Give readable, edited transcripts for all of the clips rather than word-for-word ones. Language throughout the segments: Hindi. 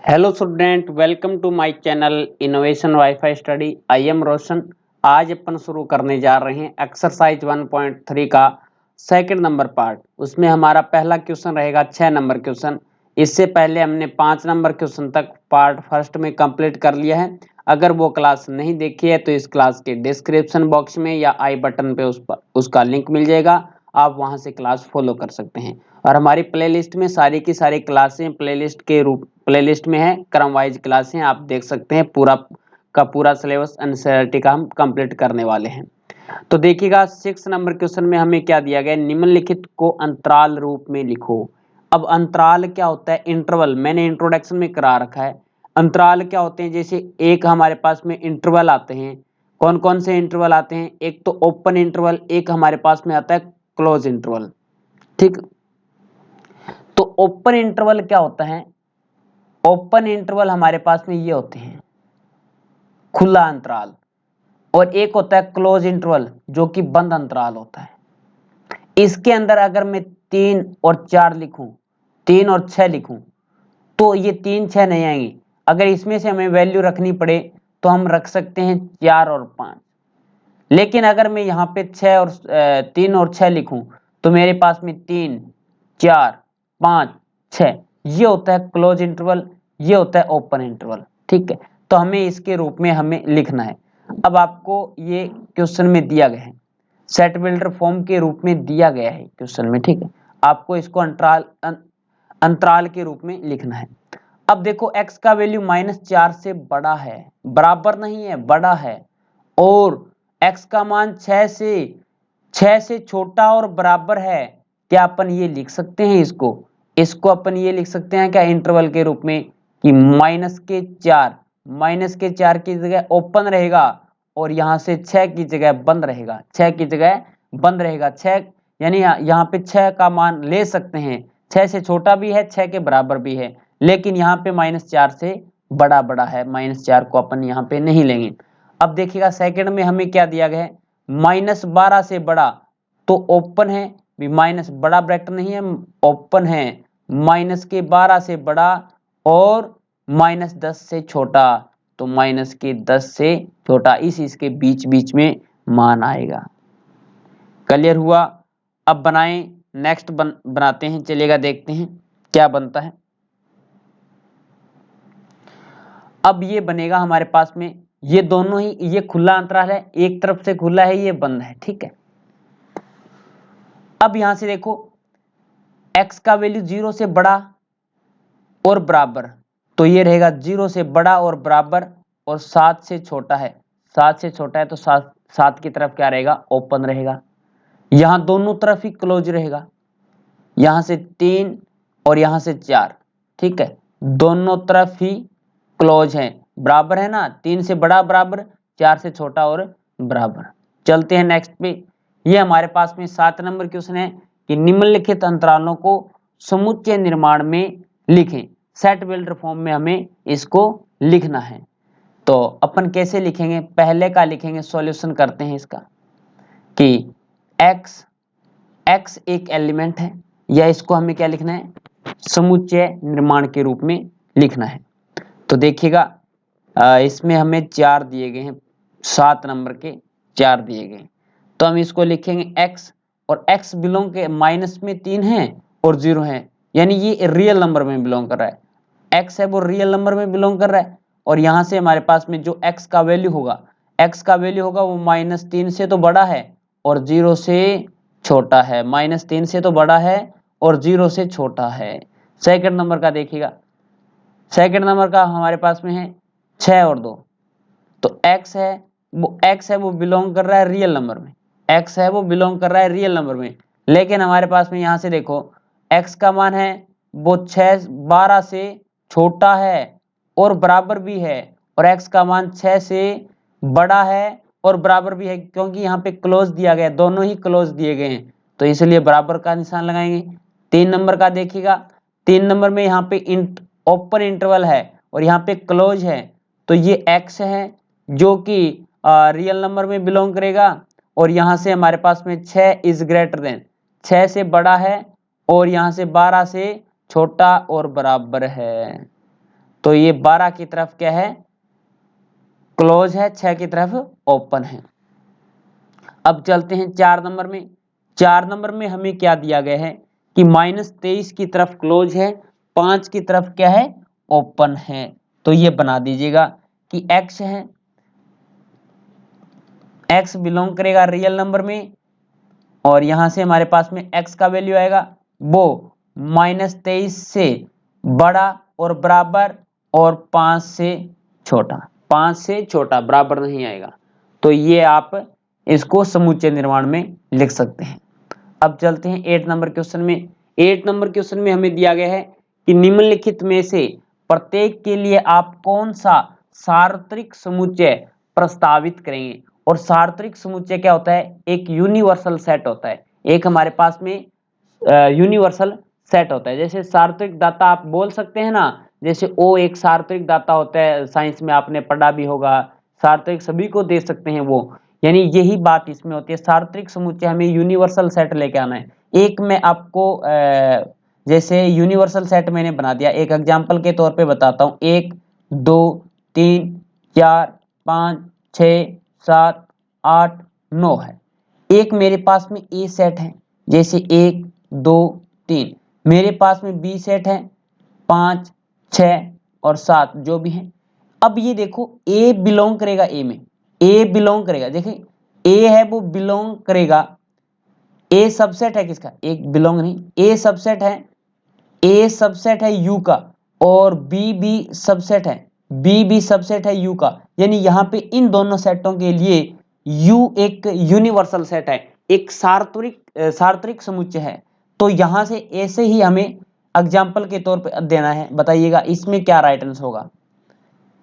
Hello student, welcome to my channel innovation wifi study. I am Roshan. आज अपन शुरू करने जा रहे हैं एक्सरसाइज 1.3 का सेकंड नंबर पार्ट। उसमें हमारा पहला क्वेश्चन रहेगा 6 नंबर क्वेश्चन। इससे पहले हमने 5 नंबर क्वेश्चन तक पार्ट फर्स्ट में कंप्लीट कर लिया है। अगर वो क्लास नहीं देखी है तो इस क्लास के डिस्क्रिप्शन बॉक्स में या आई बटन पे उसका लिंक मिल जाएगा, आप वहां से क्लास फॉलो कर सकते हैं। और हमारी प्लेलिस्ट में सारी की सारी क्लासें प्लेलिस्ट में है, क्रम वाइज क्लासें आप देख सकते हैं। पूरा का पूरा सिलेबस एनसीईआरटी का हम कंप्लीट करने वाले हैं। तो देखिएगा 6 नंबर क्वेश्चन में हमें क्या दिया गया, निम्नलिखित को अंतराल रूप में लिखो। अब अंतराल क्या होता है, इंटरवल मैंने इंट्रोडक्शन में करा रखा है। अंतराल क्या होते हैं, जैसे एक हमारे पास में इंटरवल आते हैं। कौन कौन से इंटरवल आते हैं, एक तो ओपन इंटरवल, एक हमारे पास में आता है क्लोज इंटरवल। ठीक, तो ओपन इंटरवल क्या होता है, ओपन इंटरवल हमारे पास में ये होते हैं खुला अंतराल, और एक होता है क्लोज इंटरवल जो कि बंद अंतराल होता है। इसके अंदर अगर मैं 3 और 4 लिखूं, 3 और 6 लिखूं, तो ये 3 6 नहीं आएंगी। अगर इसमें से हमें वैल्यू रखनी पड़े तो हम रख सकते हैं 4 और 5। लेकिन अगर मैं यहाँ पे 3 और 6 लिखूं तो मेरे पास में 3 4 5 6, ये होता है क्लोज इंटरवल, ये होता है ओपन इंटरवल। ठीक है, तो हमें इसके रूप में हमें लिखना है। अब आपको ये क्वेश्चन में दिया गया है, सेट बिल्डर फॉर्म के रूप में दिया गया है क्वेश्चन में। ठीक है, आपको इसको अंतराल के रूप में लिखना है। अब देखो x का वैल्यू -4 से बड़ा है, बराबर नहीं है, बड़ा है, और x का मान 6 से छोटा और बराबर है। क्या अपन ये लिख सकते हैं, इसको अपन ये लिख सकते हैं क्या इंटरवल के रूप में, कि -4 की जगह ओपन रहेगा और यहां से 6 की जगह बंद रहेगा, 6 की जगह बंद रहेगा। 6 यानी यहाँ पे 6 का मान ले सकते हैं, 6 से छोटा भी है, 6 के बराबर भी है, लेकिन यहाँ पे -4 से बड़ा है, -4 को अपन यहाँ पे नहीं लेंगे। अब देखिएगा सेकंड में हमें क्या दिया गया है, -12 से बड़ा, तो ओपन है भी, माइनस बड़ा ब्रैकेट नहीं है, ओपन है, -12 से बड़ा और -10 से छोटा, तो -10 से छोटा, इसके बीच बीच में मान आएगा। क्लियर हुआ। अब बनाएं, नेक्स्ट बनाते हैं, चलिएगा देखते हैं क्या बनता है। अब ये बनेगा हमारे पास में, ये दोनों ही, ये खुला अंतराल है, एक तरफ से खुला है, ये बंद है। ठीक है, अब यहां से देखो x का वैल्यू 0 से बड़ा और बराबर, तो ये रहेगा 0 से बड़ा और बराबर, और 7 से छोटा है, 7 से छोटा है तो 7 की तरफ क्या रहेगा, ओपन रहेगा। यहां दोनों तरफ ही क्लोज रहेगा, यहां से 3 और यहां से 4। ठीक है, दोनों तरफ ही क्लोज है, बराबर है ना, 3 से बड़ा बराबर, 4 से छोटा और बराबर। चलते हैं नेक्स्ट पे। ये हमारे पास में 7 नंबर क्वेश्चन है कि निम्नलिखित अंतरालों को समुच्चय निर्माण में लिखें। सेट बिल्डर फॉर्म में हमें इसको लिखना है। तो अपन कैसे लिखेंगे, पहले का लिखेंगे, सॉल्यूशन करते हैं इसका, कि x एक एलिमेंट है, या इसको हमें क्या लिखना है, समुच्चय निर्माण के रूप में लिखना है। तो देखिएगा इसमें हमें 4 दिए गए हैं, 7 नंबर के 4 दिए गए, तो हम इसको लिखेंगे x, और x बिलोंग के माइनस में 3 है और 0 है, यानी ये रियल नंबर में बिलोंग कर रहा है। x है वो रियल नंबर में बिलोंग कर रहा है, और यहां से हमारे पास में जो x का वैल्यू होगा, वो -3 से तो बड़ा है और 0 से छोटा है, -3 से तो बड़ा है और 0 से छोटा है। सेकंड नंबर का देखिएगा, सेकंड नंबर का हमारे पास में है 6 और 2, तो x है वो बिलोंग कर रहा है रियल नंबर में, x है वो बिलोंग कर रहा है रियल नंबर में। लेकिन हमारे पास में यहां से देखो x का मान है वो 12 से छोटा है और बराबर भी है, और x का मान 6 से बड़ा है और बराबर भी है, क्योंकि यहाँ पे क्लोज दिया गया, दोनों ही क्लोज दिए गए हैं, तो इसलिए बराबर का निशान लगाएंगे। 3 नंबर का देखिएगा, 3 नंबर में यहाँ पे ओपन इंटरवल है और यहाँ पे क्लोज है, तो ये x है जो कि रियल नंबर में बिलोंग करेगा, और यहाँ से हमारे पास में 6 इज ग्रेटर देन, 6 से बड़ा है, और यहाँ से 12 से छोटा और बराबर है। तो ये 12 की तरफ क्या है, क्लोज है, 6 की तरफ ओपन है। अब चलते हैं 4 नंबर में। 4 नंबर में हमें क्या दिया गया है कि -23 की तरफ क्लोज है, 5 की तरफ क्या है, ओपन है। तो ये बना दीजिएगा कि x है, x बिलोंग करेगा रियल नंबर में, और यहां से हमारे पास में x का वैल्यू आएगा वो -23 से बड़ा और बराबर, और 5 से छोटा, 5 से छोटा, बराबर नहीं आएगा। तो ये आप इसको समुच्चय निर्माण में लिख सकते हैं। अब चलते हैं 8 नंबर क्वेश्चन में। 8 नंबर क्वेश्चन में हमें दिया गया है कि निम्नलिखित में से प्रत्येक के लिए आप कौन सा सार्वत्रिक समुच्चय प्रस्तावित करेंगे। और सार्वत्रिक समुच्चय क्या होता है, एक यूनिवर्सल सेट होता है, एक हमारे पास में यूनिवर्सल सेट होता है। जैसे सार्वत्रिक दाता आप बोल सकते हैं ना, जैसे ओ एक सार्वत्रिक दाता होता है, साइंस में आपने पढ़ा भी होगा, सार्वत्रिक सभी को दे सकते हैं वो, यानी यही बात इसमें होती है। सार्वत्रिक समुच्चय हमें यूनिवर्सल सेट लेके आना है। एक मैं आपको जैसे यूनिवर्सल सेट मैंने बना दिया, एक एग्जांपल के तौर पे बताता हूँ। 1 2 3 4 5 6 7 8 9 है। एक मेरे पास में ए सेट है, जैसे 1 2 3। मेरे पास में बी सेट है, 5 6 और 7 जो भी है। अब ये देखो ए बिलोंग करेगा ए में, ए बिलोंग करेगा, देखिए ए है वो बिलोंग करेगा, ए सबसेट है किसका, एक बिलोंग नहीं, ए सबसेट है, ए सबसेट है यू का, और बी भी सबसेट है, बी भी सबसेट है यू का। यानी यहाँ पे इन दोनों सेटों के लिए यू एक यूनिवर्सल सेट है, एक सार्वत्रिक समुच्चय है। तो यहाँ से ऐसे ही हमें एग्जाम्पल के तौर पे देना है। बताइएगा इसमें क्या राइट आंसर होगा,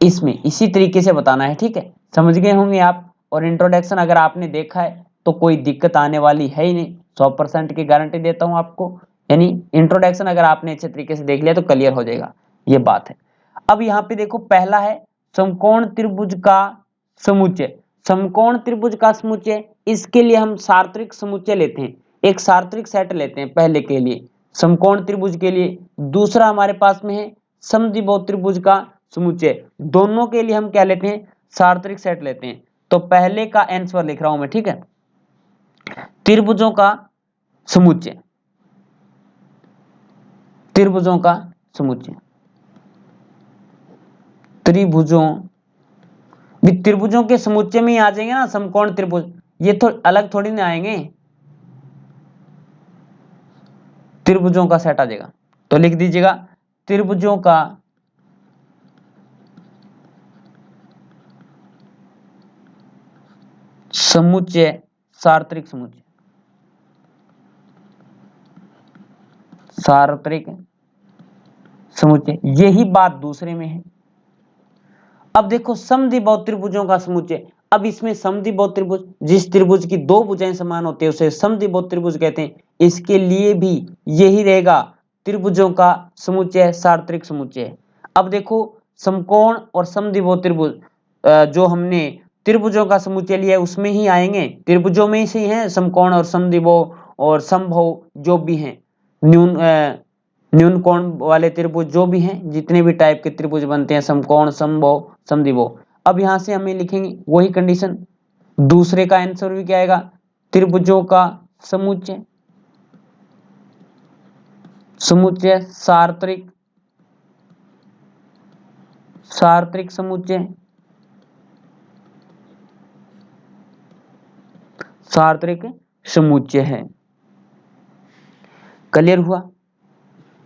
इसमें इसी तरीके से बताना है, ठीक है, समझ गए होंगे आप। और इंट्रोडक्शन अगर आपने देखा है तो कोई दिक्कत आने वाली है ही नहीं, 100% की गारंटी देता हूं आपको। यानी इंट्रोडक्शन अगर आपने अच्छे तरीके से देख लिया तो क्लियर हो जाएगा, ये बात है। अब यहाँ पे देखो पहला है समकोण त्रिभुज का समुच्चय। समकोण त्रिभुज का समुच्चय, इसके लिए हम सार्वत्रिक समुच्चय लेते हैं, एक सार्वत्रिक सेट लेते हैं पहले के लिए समकोण त्रिभुज के लिए। दूसरा हमारे पास में है समद्विबाहु त्रिभुज का समुच्चय। दोनों के लिए हम क्या लेते हैं, सार्वत्रिक सेट लेते हैं। तो पहले का आंसर लिख रहा हूं मैं, ठीक है, त्रिभुजों का समुच्चय, त्रिभुजों का समुच्चय, त्रिभुजों, त्रिभुजों के समुच्चय में ही आ जाएंगे ना समकोण त्रिभुज, ये तो अलग थोड़ी ना आएंगे, त्रिभुजों का सेट आ जाएगा। तो लिख दीजिएगा त्रिभुजों का समुच्चय, सार्वत्रिक समुच्चय, सार्वत्रिक समुच्चय। यही बात दूसरे में है। अब देखो समद्विबाहु त्रिभुजों का समुच्चय। अब इसमें समद्विबाहु त्रिभुज, जिस त्रिभुज की दो भुजाएं समान होती है उसे समद्विबाहु त्रिभुज कहते हैं। इसके लिए भी यही रहेगा, त्रिभुजों का समुच्चय सार्वत्रिक समुच्चय। अब देखो समकोण और समद्विबाहु त्रिभुज, जो हमने त्रिभुजों का समुच्चय लिया है उसमें ही आएंगे, त्रिभुजों में से ही है समकोण और समद्विबाहु और समबाहु जो भी हैं, न्यून कोण वाले त्रिभुज जो भी हैं, जितने भी टाइप के त्रिभुज बनते हैं, समकोण समबाहु समद्विबाहु। अब यहां से हमें लिखेंगे वही कंडीशन, दूसरे का आंसर भी क्या आएगा, त्रिभुजों का समुच्चय, समुच्चय सार्वत्रिक, सार्वत्रिक समुच्चय, सार्वत्रिक समुच्चय है। क्लियर हुआ,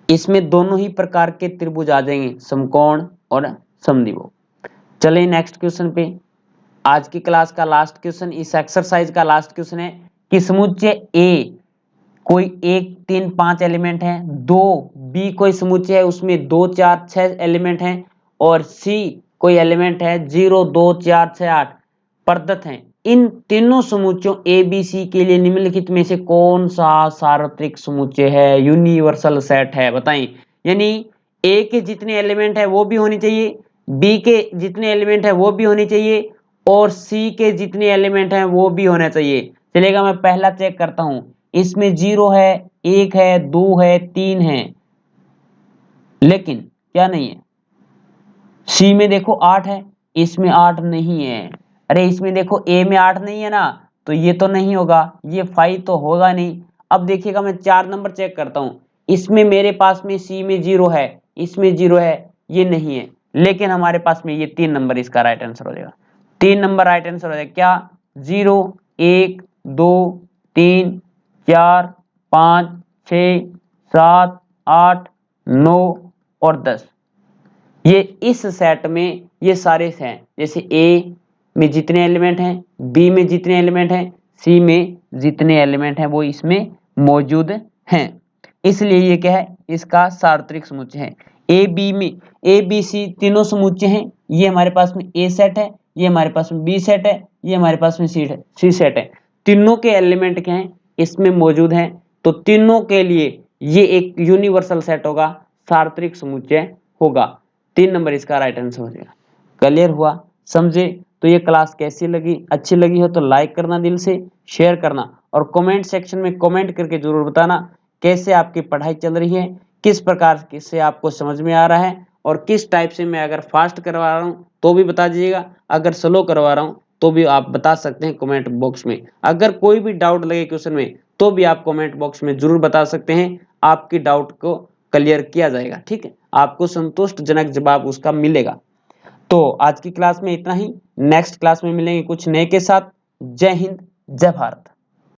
इसमें दोनों ही प्रकार के त्रिभुज आ जाएंगे, समकोण और समद्विबाहु। चलिए नेक्स्ट क्वेश्चन पे। आज की क्लास का लास्ट क्वेश्चन, इस एक्सरसाइज का लास्ट क्वेश्चन है कि समुच्चय ए कोई 1 3 5 एलिमेंट है, 2 बी कोई समुच्चय है उसमें 2 4 6 एलिमेंट हैं, और सी कोई एलिमेंट है 0 2 4 6 8 प्रदत्त हैं। इन तीनों समुच्चयों ए बी सी के लिए निम्नलिखित में से कौन सा सार्वत्रिक समुच्चय है, यूनिवर्सल सेट है, बताएं। यानी ए के जितने एलिमेंट है वो भी होने चाहिए, बी के जितने एलिमेंट है वो भी होने चाहिए, और सी के जितने एलिमेंट हैं वो भी होने चाहिए। चलेगा, मैं पहला चेक करता हूं, इसमें 0 है, 1 है, 2 है, 3 है, लेकिन क्या नहीं है, सी में देखो 8 है, इसमें 8 नहीं है। अरे इसमें देखो ए में 8 नहीं है ना, तो ये तो नहीं होगा, ये 5 तो होगा नहीं। अब देखिएगा मैं 4 नंबर चेक करता हूँ, इसमें मेरे पास में सी में 0 है, इसमें 0 है, ये नहीं है, लेकिन हमारे पास में ये 3 नंबर इसका राइट आंसर हो जाएगा। 3 नंबर राइट आंसर हो जाएगा क्या? 0, 1, 2, 3, 4, 5, 6, 7, 8, 9 और 10। ये इस सेट में ये सारे हैं, जैसे ए में जितने एलिमेंट हैं, बी में जितने एलिमेंट हैं, सी में जितने एलिमेंट हैं वो इसमें मौजूद हैं। इसलिए ये क्या है, इसका सार्वत्रिक समुच्चय है। ए बी में ए बी सी तीनों समुच्चय हैं, ये हमारे पास में ए सेट है, ये हमारे पास में बी सेट है, ये हमारे पास में सी सेट है। तीनों के एलिमेंट क्या हैं, इसमें मौजूद हैं, तो तीनों के लिए ये एक यूनिवर्सल सेट होगा, सार्वत्रिक समुच्चय होगा। 3 नंबर इसका राइट आंसर हो जाएगा। क्लियर हुआ, समझे? तो ये क्लास कैसी लगी? अच्छी लगी हो तो लाइक करना, दिल से शेयर करना, और कमेंट सेक्शन में कमेंट करके जरूर बताना कैसे आपकी पढ़ाई चल रही है, किस प्रकार से आपको समझ में आ रहा है, और किस टाइप से मैं अगर फास्ट करवा रहा हूँ तो भी बता दीजिएगा, अगर स्लो करवा रहा हूँ तो भी आप बता सकते हैं कमेंट बॉक्स में। अगर कोई भी डाउट लगे क्वेश्चन में तो भी आप कमेंट बॉक्स में जरूर बता सकते हैं, आपकी डाउट को क्लियर किया जाएगा। ठीक है, आपको संतुष्टजनक जवाब उसका मिलेगा। तो आज की क्लास में इतना ही, नेक्स्ट क्लास में मिलेंगे कुछ नए के साथ। जय हिंद, जय भारत।